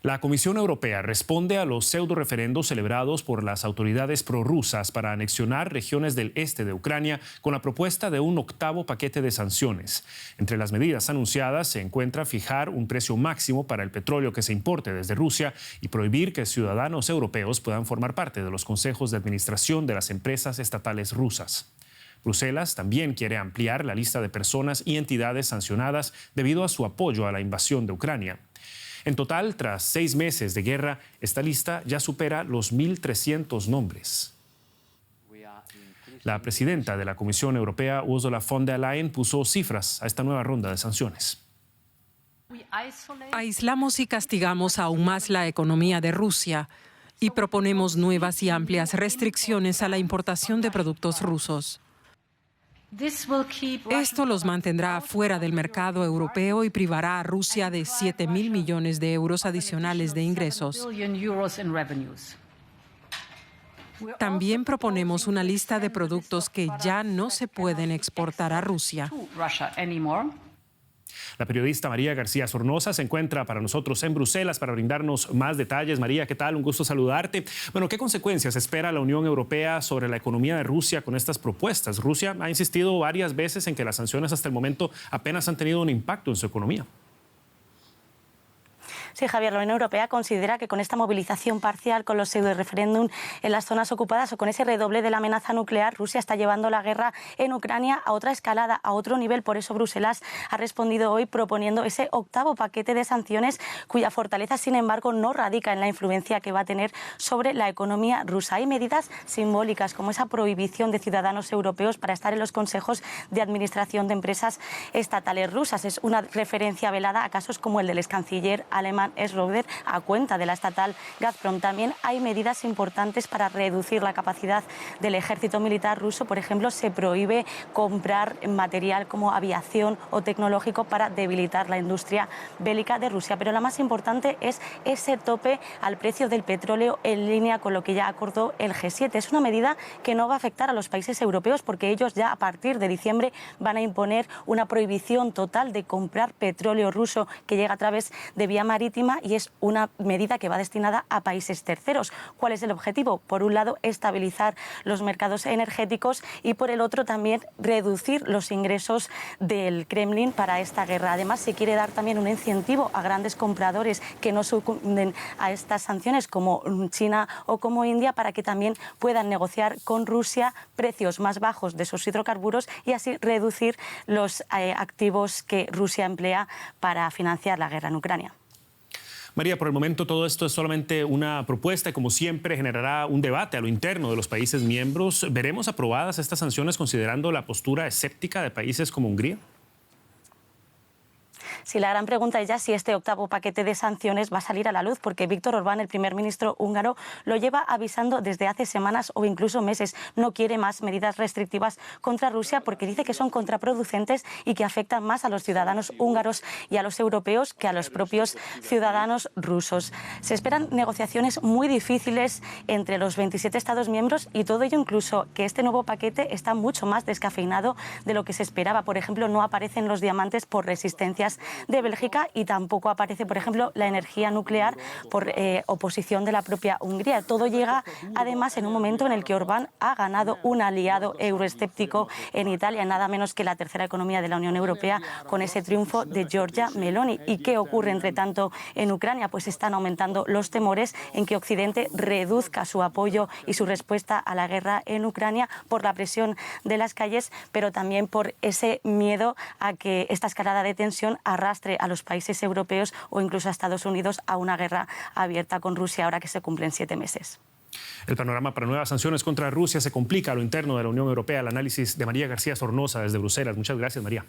La Comisión Europea responde a los pseudo-referendos celebrados por las autoridades prorrusas para anexionar regiones del este de Ucrania con la propuesta de un octavo paquete de sanciones. Entre las medidas anunciadas se encuentra fijar un precio máximo para el petróleo que se importe desde Rusia y prohibir que ciudadanos europeos puedan formar parte de los consejos de administración de las empresas estatales rusas. Bruselas también quiere ampliar la lista de personas y entidades sancionadas debido a su apoyo a la invasión de Ucrania. En total, tras 6 meses de guerra, esta lista ya supera los 1.300 nombres. La presidenta de la Comisión Europea, Ursula von der Leyen, puso cifras a esta nueva ronda de sanciones. Aislamos y castigamos aún más la economía de Rusia y proponemos nuevas y amplias restricciones a la importación de productos rusos. Esto los mantendrá fuera del mercado europeo y privará a Rusia de 7.000 millones de euros adicionales de ingresos. También proponemos una lista de productos que ya no se pueden exportar a Rusia. La periodista María García Sornosa se encuentra para nosotros en Bruselas para brindarnos más detalles. María, ¿qué tal? Un gusto saludarte. Bueno, ¿qué consecuencias espera la Unión Europea sobre la economía de Rusia con estas propuestas? Rusia ha insistido varias veces en que las sanciones hasta el momento apenas han tenido un impacto en su economía. Sí, Javier, la Unión Europea considera que con esta movilización parcial, con los pseudo-referéndum en las zonas ocupadas o con ese redoble de la amenaza nuclear, Rusia está llevando la guerra en Ucrania a otra escalada, a otro nivel. Por eso Bruselas ha respondido hoy proponiendo ese octavo paquete de sanciones cuya fortaleza, sin embargo, no radica en la influencia que va a tener sobre la economía rusa. Hay medidas simbólicas como esa prohibición de ciudadanos europeos para estar en los consejos de administración de empresas estatales rusas. Es una referencia velada a casos como el del ex canciller alemán Schröder a cuenta de la estatal Gazprom. También hay medidas importantes para reducir la capacidad del ejército militar ruso. Por ejemplo, se prohíbe comprar material como aviación o tecnológico para debilitar la industria bélica de Rusia. Pero la más importante es ese tope al precio del petróleo en línea con lo que ya acordó el G7. Es una medida que no va a afectar a los países europeos porque ellos ya a partir de diciembre van a imponer una prohibición total de comprar petróleo ruso que llega a través de vía marítima, y es una medida que va destinada a países terceros. ¿Cuál es el objetivo? Por un lado, estabilizar los mercados energéticos y por el otro también reducir los ingresos del Kremlin para esta guerra. Además, se quiere dar también un incentivo a grandes compradores que no sucumben a estas sanciones como China o como India para que también puedan negociar con Rusia precios más bajos de sus hidrocarburos y así reducir los activos que Rusia emplea para financiar la guerra en Ucrania. María, por el momento todo esto es solamente una propuesta y como siempre generará un debate a lo interno de los países miembros. ¿Veremos aprobadas estas sanciones considerando la postura escéptica de países como Hungría? Sí, la gran pregunta es ya si este octavo paquete de sanciones va a salir a la luz, porque Viktor Orbán, el primer ministro húngaro, lo lleva avisando desde hace semanas o incluso meses. No quiere más medidas restrictivas contra Rusia porque dice que son contraproducentes y que afectan más a los ciudadanos húngaros y a los europeos que a los propios ciudadanos rusos. Se esperan negociaciones muy difíciles entre los 27 Estados miembros y todo ello incluso que este nuevo paquete está mucho más descafeinado de lo que se esperaba. Por ejemplo, no aparecen los diamantes por resistencias de Bélgica y tampoco aparece, por ejemplo, la energía nuclear por oposición de la propia Hungría. Todo llega, además, en un momento en el que Orbán ha ganado un aliado euroescéptico en Italia, nada menos que la tercera economía de la Unión Europea, con ese triunfo de Giorgia Meloni. ¿Y qué ocurre, entre tanto, en Ucrania? Pues están aumentando los temores en que Occidente reduzca su apoyo y su respuesta a la guerra en Ucrania por la presión de las calles, pero también por ese miedo a que esta escalada de tensión arrastre a los países europeos o incluso a Estados Unidos a una guerra abierta con Rusia ahora que se cumplen 7 meses. El panorama para nuevas sanciones contra Rusia se complica a lo interno de la Unión Europea. El análisis de María García Sornosa desde Bruselas. Muchas gracias, María.